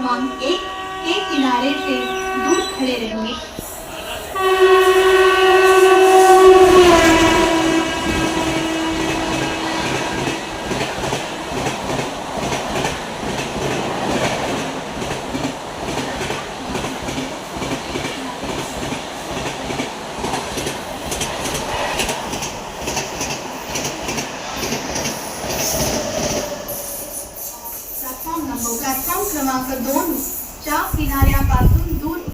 क्रमांक 1 के किनारे से दूर खड़े रहेंगे। प्लॅटफॉर्म क्रमांक 2 च्या किनाऱ्यापासून दूर